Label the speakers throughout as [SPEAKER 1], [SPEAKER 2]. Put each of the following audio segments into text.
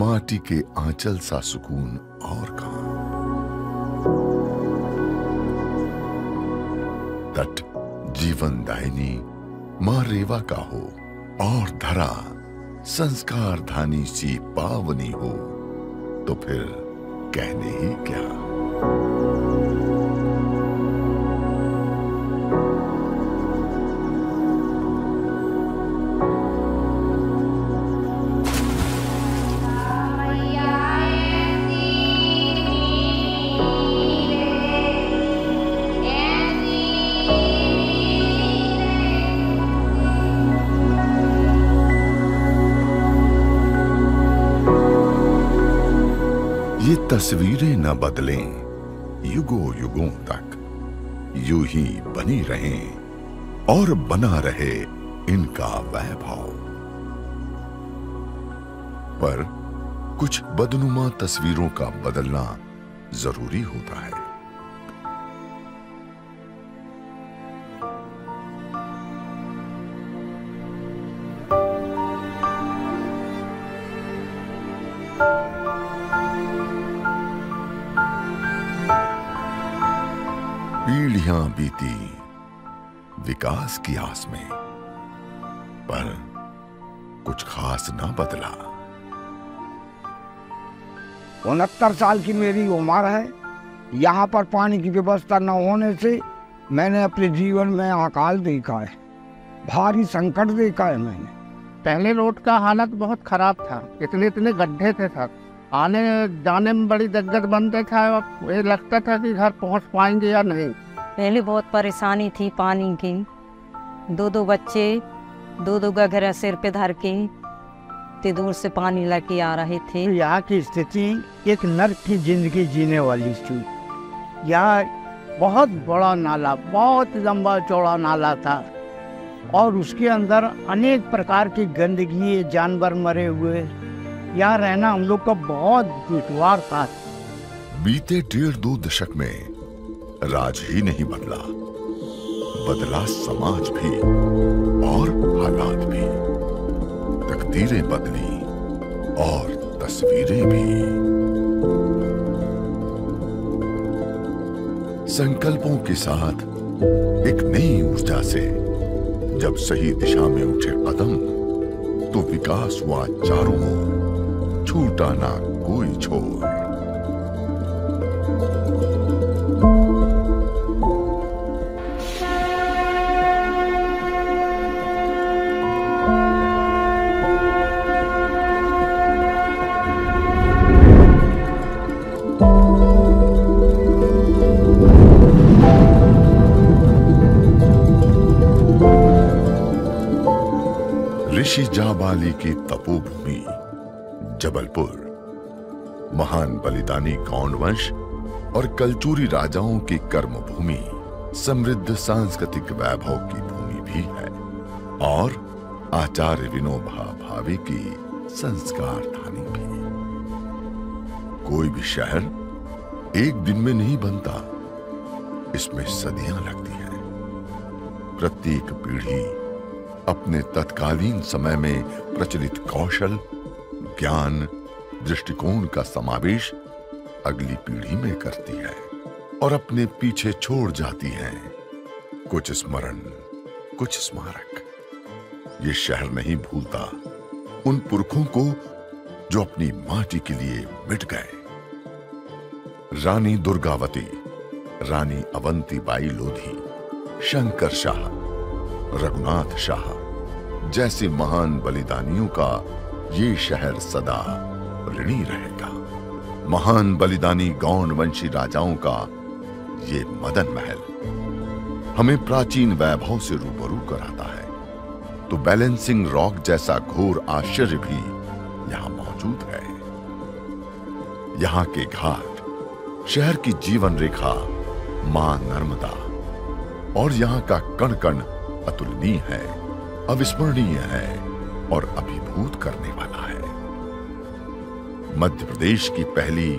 [SPEAKER 1] माटी के आंचल सा सुकून और कहां। तट जीवन दायिनी मां रेवा का हो और धरा संस्कार धानी सी पावनी हो, तो फिर कहने ही क्या। ये तस्वीरें न बदलें युगों युगों तक, यूं ही बनी रहें और बना रहे इनका वैभव। पर कुछ बदनुमा तस्वीरों का बदलना जरूरी होता है। पीढ़ियां बीती विकास की आस में, पर कुछ खास ना बदला।
[SPEAKER 2] 69 साल की मेरी उम्र है। यहाँ पर पानी की व्यवस्था न होने से मैंने अपने जीवन में अकाल देखा है, भारी संकट देखा है मैंने।
[SPEAKER 3] पहले रोड का हालत बहुत खराब था, इतने इतने गड्ढे थे सर, आने जाने में बड़ी दिक्कत बनते था। ये लगता था कि घर पहुंच पाएंगे या नहीं।
[SPEAKER 4] पहले बहुत परेशानी थी पानी की, दो बच्चे दो गघरा सिर पे धर के इतनी दूर से पानी लेके आ रहे थे।
[SPEAKER 2] यहाँ की स्थिति एक नर्क की जिंदगी जीने वाली थी। यहाँ
[SPEAKER 3] बहुत बड़ा नाला, बहुत लंबा चौड़ा नाला था और उसके अंदर अनेक प्रकार की गंदगी, जानवर मरे हुए। यहाँ रहना हम लोग का बहुत दुश्वार था।
[SPEAKER 1] बीते 1.5-2 दशक में राज ही नहीं बदला, बदला समाज भी और हालात भी। तकदीरें बदली और तस्वीरें भी। संकल्पों के साथ एक नई ऊर्जा से जब सही दिशा में उठे कदम, तो विकास हुआ चारों ओर, छूटा ना कोई छोर। ऋषि जाबाली की तपोभूमि जबलपुर, महान बलिदानी गौंड वंश और कलचुरी राजाओं की कर्मभूमि, समृद्ध सांस्कृतिक वैभव की भूमि भी है और आचार्य विनोबा भावे की संस्कार धानी भी। कोई भी शहर एक दिन में नहीं बनता, इसमें सदियां लगती हैं। प्रत्येक पीढ़ी अपने तत्कालीन समय में प्रचलित कौशल, ज्ञान, दृष्टिकोण का समावेश अगली पीढ़ी में करती है और अपने पीछे छोड़ जाती है कुछ स्मरण, कुछ स्मारक। ये शहर नहीं भूलता उन पुरखों को जो अपनी माटी के लिए मिट गए। रानी दुर्गावती, रानी अवंतीबाई लोधी, शंकर शाह, रघुनाथ शाह जैसे महान बलिदानियों का ये शहर सदा ऋणी रहेगा। महान बलिदानी गौंड वंशी राजाओं का ये मदन महल हमें प्राचीन वैभव से रूबरू कराता है, तो बैलेंसिंग रॉक जैसा घोर आश्चर्य भी यहां मौजूद है। यहां के घाट, शहर की जीवन रेखा मां नर्मदा, और यहां का कण कण अतुलनीय है, अविस्मरणीय है और अभिभूत करने वाला है। मध्य प्रदेश की पहली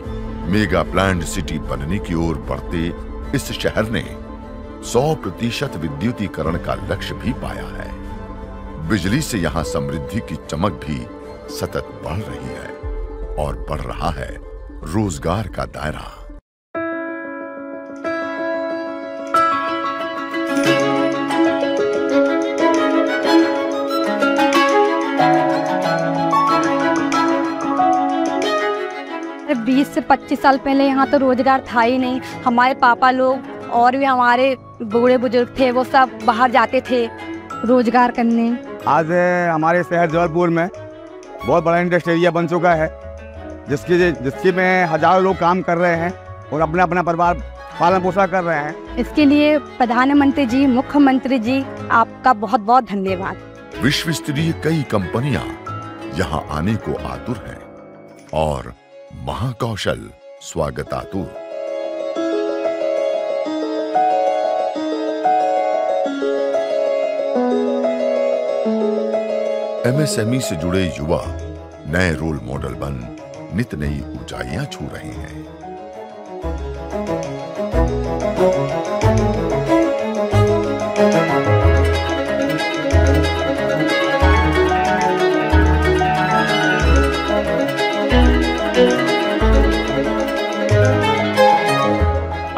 [SPEAKER 1] मेगा प्लान्ड सिटी बनने की ओर बढ़ते इस शहर ने 100% विद्युतीकरण का लक्ष्य भी पाया है। बिजली से यहां समृद्धि की चमक भी सतत बढ़ रही है। और बढ़ रहा है रोजगार का दायरा।
[SPEAKER 5] अरे 20 से 25 साल पहले यहाँ तो रोजगार था ही नहीं। हमारे पापा लोग और भी हमारे बूढ़े बुजुर्ग थे, वो सब बाहर जाते थे रोजगार करने।
[SPEAKER 6] आज हमारे शहर जबलपुर में बहुत बड़ा इंडस्ट्री एरिया बन चुका है, जिसकी में हजारों लोग काम कर रहे हैं और अपना अपना परिवार पालन पोषण कर रहे हैं।
[SPEAKER 5] इसके लिए प्रधानमंत्री जी, मुख्यमंत्री जी, आपका बहुत बहुत धन्यवाद।
[SPEAKER 1] विश्व स्तरीय कई कंपनियां यहां आने को आतुर हैं और महाकौशल स्वागतातुर। एमएसएमई से जुड़े युवा नए रोल मॉडल बन नित नई ऊंचाइयां छू रहे हैं।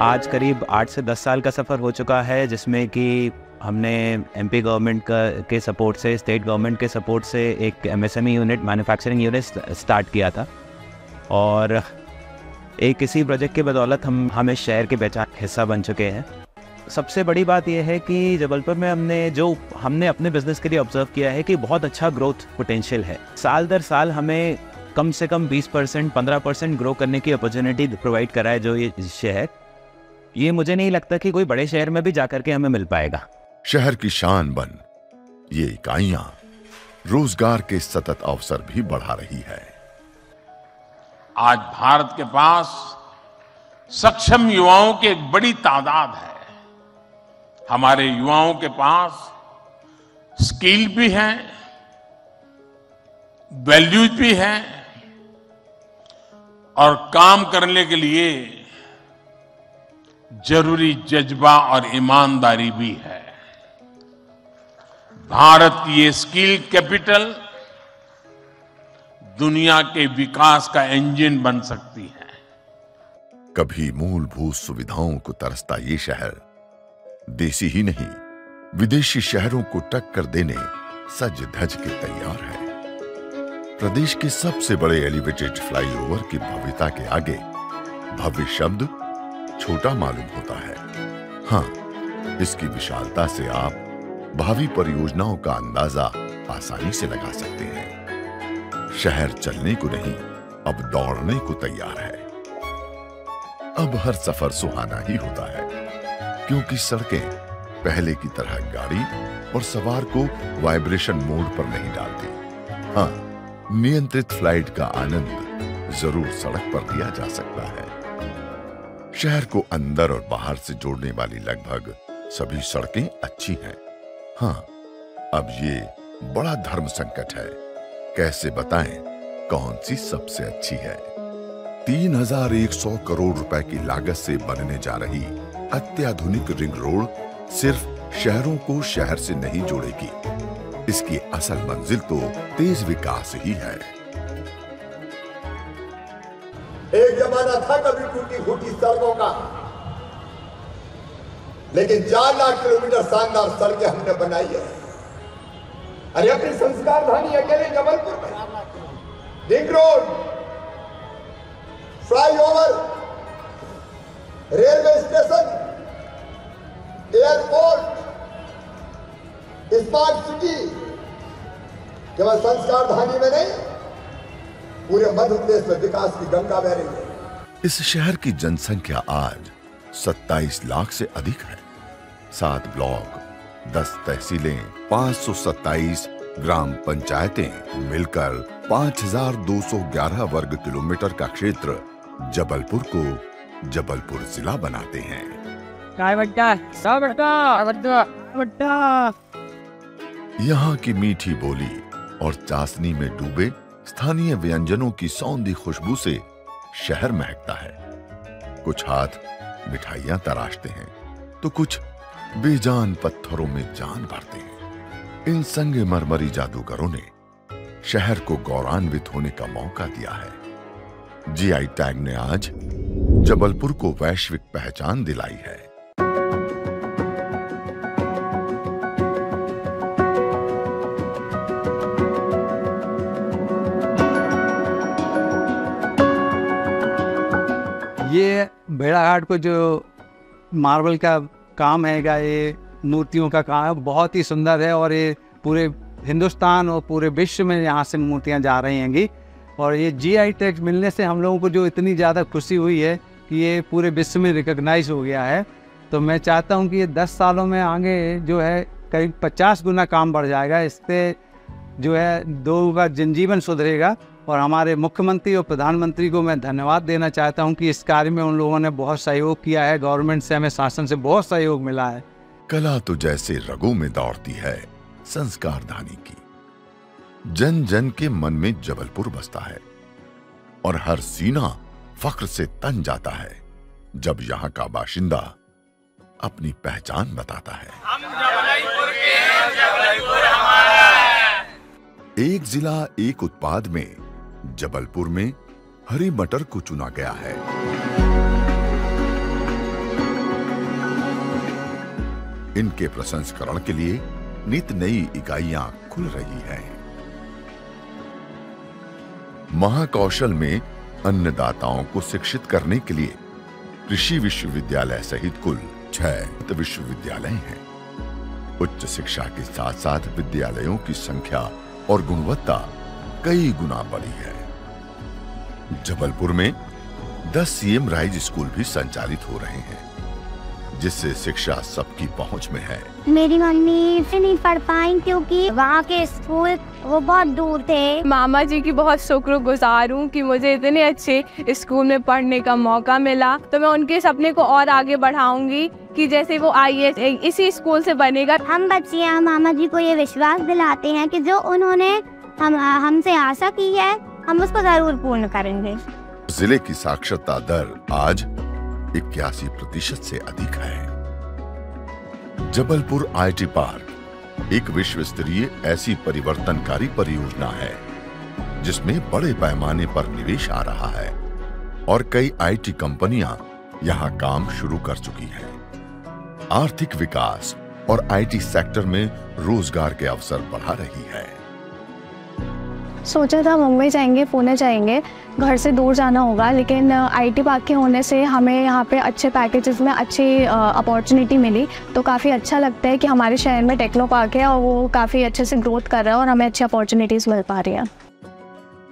[SPEAKER 7] आज करीब 8 से 10 साल का सफ़र हो चुका है, जिसमें कि हमने एमपी गवर्नमेंट के सपोर्ट से, स्टेट गवर्नमेंट के सपोर्ट से एक MSME unit, manufacturing unit start किया था। और एक इसी प्रोजेक्ट के बदौलत हम इस शहर के पहचान हिस्सा बन चुके हैं। सबसे बड़ी बात यह है कि जबलपुर में हमने अपने बिजनेस के लिए ऑब्जर्व किया है कि बहुत अच्छा ग्रोथ पोटेंशियल है। साल दर साल हमें कम से कम 20%, 15% ग्रो करने की अपॉर्चुनिटी प्रोवाइड करा है जो ये शहर। ये मुझे नहीं लगता कि कोई बड़े शहर में भी जाकर के हमें मिल पाएगा।
[SPEAKER 1] शहर की शान बन ये इकाइयां रोजगार के सतत अवसर भी बढ़ा रही है।
[SPEAKER 8] आज भारत के पास सक्षम युवाओं की एक बड़ी तादाद है। हमारे युवाओं के पास स्किल भी है, वैल्यूज भी है और काम करने के लिए जरूरी जज्बा और ईमानदारी भी है। भारत की ये स्किल कैपिटल दुनिया के विकास का इंजन बन सकती है।
[SPEAKER 1] कभी मूलभूत सुविधाओं को तरसता ये शहर देसी ही नहीं, विदेशी शहरों को टक्कर देने सज धज के तैयार है। प्रदेश के सबसे बड़े एलिवेटेड फ्लाईओवर की भव्यता के आगे भव्य शब्द छोटा मालूम होता है। हाँ, इसकी विशालता से आप भावी परियोजनाओं का अंदाजा आसानी से लगा सकते हैं। शहर चलने को नहीं, अब दौड़ने को तैयार है। अब हर सफर सुहाना ही होता है, क्योंकि सड़कें पहले की तरह गाड़ी और सवार को वाइब्रेशन मोड पर नहीं डालती। हाँ, नियंत्रित फ्लाइट का आनंद जरूर सड़क पर लिया जा सकता है। शहर को अंदर और बाहर से जोड़ने वाली लगभग सभी सड़कें अच्छी हैं। हाँ, अब ये बड़ा धर्म संकट है, कैसे बताएं कौन सी सबसे अच्छी है। 3100 करोड़ रुपए की लागत से बनने जा रही अत्याधुनिक रिंग रोड सिर्फ शहरों को शहर से नहीं जोड़ेगी, इसकी असल मंजिल तो तेज विकास ही है।
[SPEAKER 9] एक जमाना था कभी टूटी फूटी सड़कों का, लेकिन 4 लाख किलोमीटर शानदार सड़कें हमने बनाई है। अरे अपनी संस्कार धानी अकेले जबलपुर में ring road, flyover, railway station, airport, smart city केवल संस्कार धानी में नहीं, पूरे मध्य प्रदेश में विकास की गंगा बह रही है।
[SPEAKER 1] इस शहर की जनसंख्या आज 27 लाख से अधिक है। 7 ब्लॉक, 10 तहसीलें, 527 ग्राम पंचायतें मिलकर 5211 वर्ग किलोमीटर का क्षेत्र जबलपुर को जबलपुर जिला बनाते हैं। यहाँ की मीठी बोली और चाशनी में डूबे स्थानीय व्यंजनों की सौंधी खुशबू से शहर महकता है। कुछ हाथ मिठाइयां तराशते हैं तो कुछ बेजान पत्थरों में जान भरते हैं। इन संगे मरमरी जादूगरों ने शहर को गौरवान्वित होने का मौका दिया है। जीआई टैग ने आज जबलपुर को वैश्विक पहचान दिलाई है।
[SPEAKER 10] ये भेड़ाघाट को जो मार्बल का काम हैगा, ये मूर्तियों का काम है, बहुत ही सुंदर है और ये पूरे हिंदुस्तान और पूरे विश्व में यहाँ से मूर्तियाँ जा रही हैंगी। और ये जीआई टैग मिलने से हम लोगों को जो इतनी ज़्यादा खुशी हुई है कि ये पूरे विश्व में रिकॉग्नाइज हो गया है। तो मैं चाहता हूँ कि ये 10 सालों में आगे जो है करीब 50 गुना काम बढ़ जाएगा। इससे जो है लोगों का जनजीवन सुधरेगा। और हमारे मुख्यमंत्री और प्रधानमंत्री को मैं धन्यवाद देना चाहता हूं कि इस कार्य में उन लोगों ने बहुत सहयोग किया है। गवर्नमेंट से, हमें शासन से बहुत सहयोग मिला है।
[SPEAKER 1] कला तो जैसे रगों में दौड़ती है संस्कार धानी की। जन जन के मन में जबलपुर बसता है और हर सीना फख्र से तन जाता है जब यहाँ का बाशिंदा अपनी पहचान बताता है।
[SPEAKER 11] हम जबलपुर के हैं, जबलपुर हमारा है।
[SPEAKER 1] एक जिला एक उत्पाद में जबलपुर में हरी मटर को चुना गया है। इनके प्रसंस्करण के लिए नित नई इकाइयां खुल रही हैं। महाकौशल में अन्नदाताओं को शिक्षित करने के लिए कृषि विश्वविद्यालय सहित कुल 6 विश्वविद्यालय हैं। उच्च शिक्षा के साथ साथ विद्यालयों की संख्या और गुणवत्ता कई गुना बढ़ी है। जबलपुर में 10 सीएम राइज स्कूल भी संचालित हो रहे हैं, जिससे शिक्षा सबकी पहुंच में है।
[SPEAKER 12] मेरी मम्मी से नहीं पढ़ पाई क्योंकि वहाँ के स्कूल वो बहुत दूर थे।
[SPEAKER 13] मामा जी की बहुत शुक्रगुजार हूँ कि मुझे इतने अच्छे स्कूल में पढ़ने का मौका मिला। तो मैं उनके सपने को और आगे बढ़ाऊंगी कि जैसे वो IAS इसी स्कूल से बनेगा।
[SPEAKER 12] हम बच्चियाँ मामा जी को ये विश्वास दिलाते हैं कि जो उन्होंने हमसे आशा की है हम उसको जरूर पूर्ण करेंगे।
[SPEAKER 1] जिले की साक्षरता दर आज 81% से अधिक है। जबलपुर IT पार्क एक विश्व स्तरीय ऐसी परिवर्तनकारी परियोजना है जिसमें बड़े पैमाने पर निवेश आ रहा है और कई IT कंपनियां यहां काम शुरू कर चुकी हैं। आर्थिक विकास और IT सेक्टर में रोजगार के अवसर बढ़ा रही है।
[SPEAKER 14] सोचा था मुंबई जाएंगे, पुणे जाएंगे, घर से दूर जाना होगा, लेकिन IT पार्क के होने से हमें यहाँ पे अच्छे पैकेजेस में अच्छी अपॉर्चुनिटी मिली। तो काफ़ी अच्छा लगता है कि हमारे शहर में टेक्नो पार्क है और वो काफ़ी अच्छे से ग्रोथ कर रहा है और हमें अच्छी अपॉर्चुनिटीज़ मिल पा रही हैं।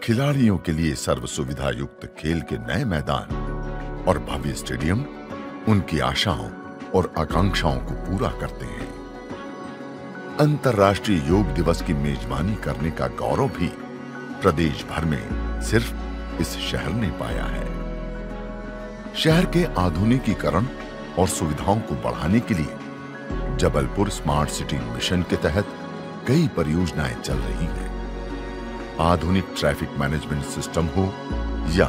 [SPEAKER 1] खिलाड़ियों के लिए सर्व सुविधा युक्त खेल के नए मैदान और भव्य स्टेडियम उनकी आशाओं और आकांक्षाओं को पूरा करते हैं। अंतर्राष्ट्रीय योग दिवस की मेजबानी करने का गौरव भी प्रदेश भर में सिर्फ इस शहर ने पाया है। शहर के आधुनिकीकरण और सुविधाओं को बढ़ाने के लिए जबलपुर स्मार्ट सिटी मिशन के तहत कई परियोजनाएं चल रही हैं। आधुनिक ट्रैफिक मैनेजमेंट सिस्टम हो या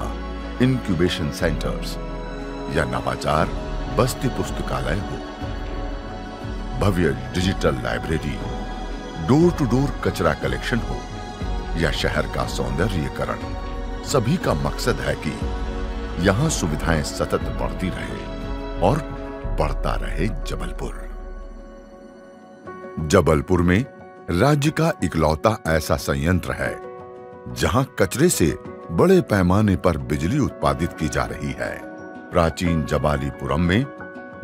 [SPEAKER 1] इंक्यूबेशन सेंटर्स या नवाचार बस्ती पुस्तकालय हो, भव्य digital library, door to door कचरा कलेक्शन हो या शहर का सौंदर्यीकरण, सभी का मकसद है कि यहां सुविधाएं सतत बढ़ती रहे और बढ़ता रहे जबलपुर। जबलपुर में राज्य का इकलौता ऐसा संयंत्र है जहां कचरे से बड़े पैमाने पर बिजली उत्पादित की जा रही है। प्राचीन जबालीपुरम में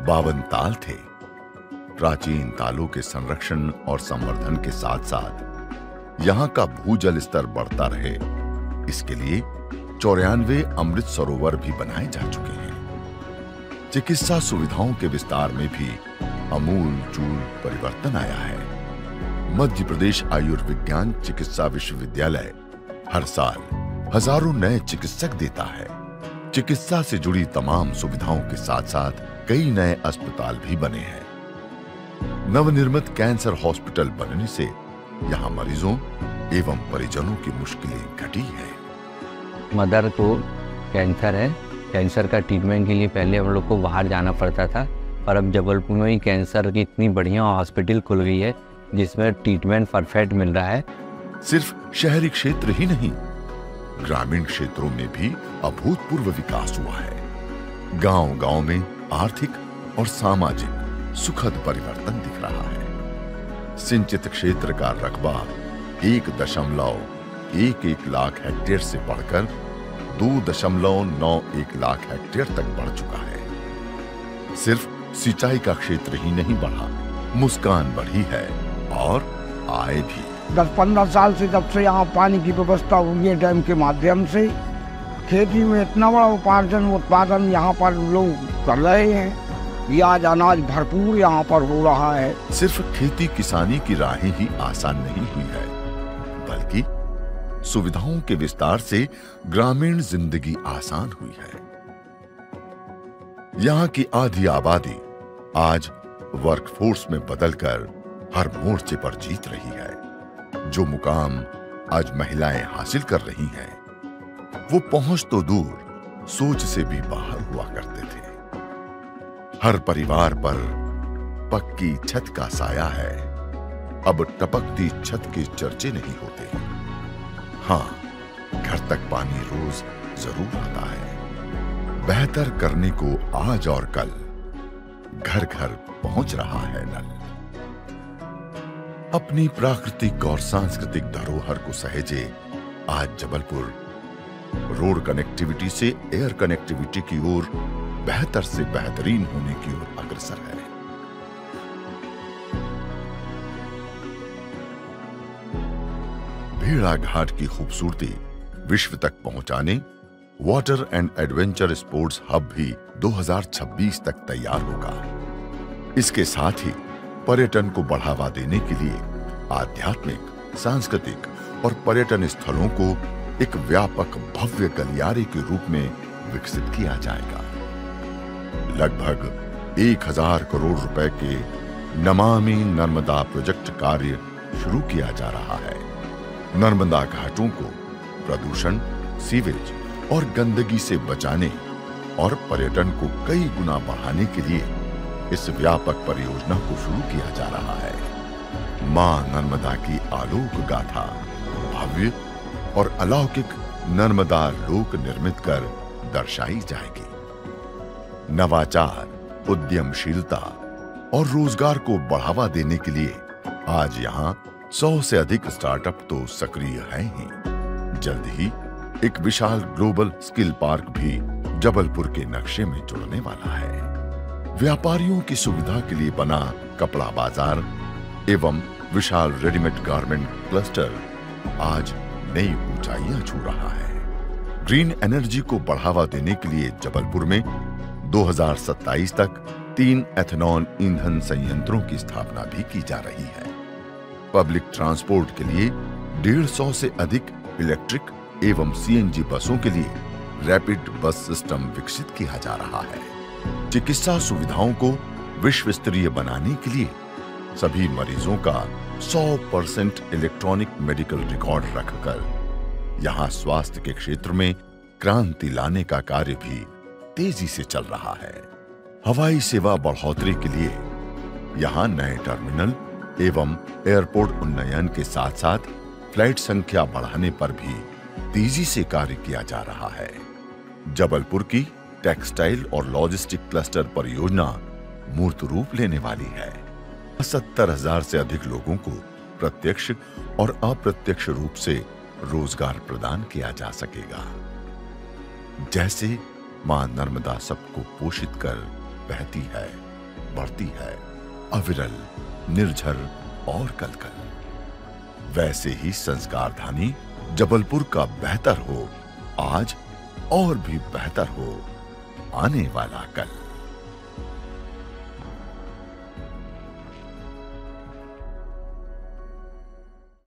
[SPEAKER 1] 52 ताल थे। प्राचीन तालों के संरक्षण और संवर्धन के साथ साथ यहाँ का भूजल स्तर बढ़ता रहे, इसके लिए 94 अमृत सरोवर भी बनाए जा चुके हैं। चिकित्सा सुविधाओं के विस्तार में भी आमूल-चूल परिवर्तन आया है। मध्य प्रदेश आयुर्विज्ञान चिकित्सा विश्वविद्यालय हर साल हजारों नए चिकित्सक देता है। चिकित्सा से जुड़ी तमाम सुविधाओं के साथ साथ कई नए अस्पताल भी बने हैं। नवनिर्मित कैंसर हॉस्पिटल बनने से यहाँ मरीजों एवं परिजनों की मुश्किलें घटी हैं।
[SPEAKER 15] मदर को कैंसर है। कैंसर का ट्रीटमेंट के लिए पहले हम लोग को बाहर जाना पड़ता था, पर अब जबलपुर में ही कैंसर की इतनी बढ़िया हॉस्पिटल खुल गई है जिसमें ट्रीटमेंट परफेक्ट मिल रहा है।
[SPEAKER 1] सिर्फ शहरी क्षेत्र ही नहीं ग्रामीण क्षेत्रों में भी अभूतपूर्व विकास हुआ है। गांव-गांव में आर्थिक और सामाजिक सुखद परिवर्तन दिख रहा है। सिंचित क्षेत्र का रकबा 1.11 लाख हेक्टेयर से बढ़कर 2.91 लाख हेक्टेयर तक बढ़ चुका है। सिर्फ सिंचाई का क्षेत्र ही नहीं बढ़ा, मुस्कान बढ़ी है और आय भी।
[SPEAKER 2] 10-15 साल से जब से यहाँ पानी की व्यवस्था हुई है डैम के माध्यम से, खेती में इतना बड़ा उत्पादन यहाँ पर लोग कर रहे हैं। ये आज अनाज भरपूर यहाँ पर हो रहा है।
[SPEAKER 1] सिर्फ खेती किसानी की राहें ही आसान नहीं हुई है, बल्कि सुविधाओं के विस्तार से ग्रामीण जिंदगी आसान हुई है। यहाँ की आधी आबादी आज वर्कफोर्स में बदलकर हर मोर्चे पर जीत रही है। जो मुकाम आज महिलाएं हासिल कर रही हैं, वो पहुंच तो दूर, सोच से भी बाहर हुआ करते थे। हर परिवार पर पक्की छत का साया है। अब टपकती छत के चर्चे नहीं होते। हाँ, घर तक पानी रोज जरूर आता है। बेहतर करने को आज और कल घर घर पहुंच रहा है नल। अपनी प्राकृतिक और सांस्कृतिक धरोहर को सहेजे आज जबलपुर रोड कनेक्टिविटी से एयर कनेक्टिविटी की ओर बेहतर से बेहतरीन होने की ओर अग्रसर है। भेड़ाघाट की खूबसूरती विश्व तक पहुंचाने water and adventure sports hub भी 2026 तक तैयार होगा। इसके साथ ही पर्यटन को बढ़ावा देने के लिए आध्यात्मिक, सांस्कृतिक और पर्यटन स्थलों को एक व्यापक भव्य गलियारे के रूप में विकसित किया जाएगा। लगभग 1000 करोड़ रुपए के नमामि नर्मदा प्रोजेक्ट कार्य शुरू किया जा रहा है। नर्मदा घाटों को प्रदूषण, सीवेज और गंदगी से बचाने और पर्यटन को कई गुना बढ़ाने के लिए इस व्यापक परियोजना को शुरू किया जा रहा है। मां नर्मदा की आलोक गाथा भव्य और अलौकिक नर्मदा लोक निर्मित कर दर्शाई जाएगी। नवाचार, उद्यमशीलता और रोजगार को बढ़ावा देने के लिए आज यहाँ 100 से अधिक स्टार्टअप तो सक्रिय हैं ही। जल्द ही एक विशाल ग्लोबल स्किल पार्क भी जबलपुर के नक्शे में जुड़ने वाला है। व्यापारियों की सुविधा के लिए बना कपड़ा बाजार एवं विशाल रेडीमेड गारमेंट क्लस्टर आज नई ऊंचाइयां छू रहा है। ग्रीन एनर्जी को बढ़ावा देने के लिए जबलपुर में 2027 तक 3 एथेनॉल ईंधन संयंत्रों की स्थापना भी की जा रही है। पब्लिक ट्रांसपोर्ट के लिए 150 से अधिक इलेक्ट्रिक एवं सीएनजी बसों के लिए रैपिड बस सिस्टम विकसित किया जा रहा है। चिकित्सा सुविधाओं को विश्व स्तरीय बनाने के लिए सभी मरीजों का 100% इलेक्ट्रॉनिक मेडिकल रिकॉर्ड रखकर यहां स्वास्थ्य के क्षेत्र में क्रांति लाने का कार्य भी तेजी से चल रहा है। हवाई सेवा बढ़ोतरी के लिए यहां नए टर्मिनल एवं एयरपोर्ट उन्नयन के साथ साथ फ्लाइट संख्या बढ़ाने पर भी तेजी से कार्य किया जा रहा है। जबलपुर की टेक्सटाइल और लॉजिस्टिक क्लस्टर परियोजना मूर्त रूप लेने वाली है। 70,000 से अधिक लोगों को प्रत्यक्ष और अप्रत्यक्ष रूप से रोजगार प्रदान किया जा सकेगा। जैसे मां नर्मदा सबको पोषित कर बहती है, बढ़ती है, अविरल, निर्झर और कलकल, वैसे ही संस्कारधानी जबलपुर का बेहतर हो आज और भी बेहतर हो आने वाला कल।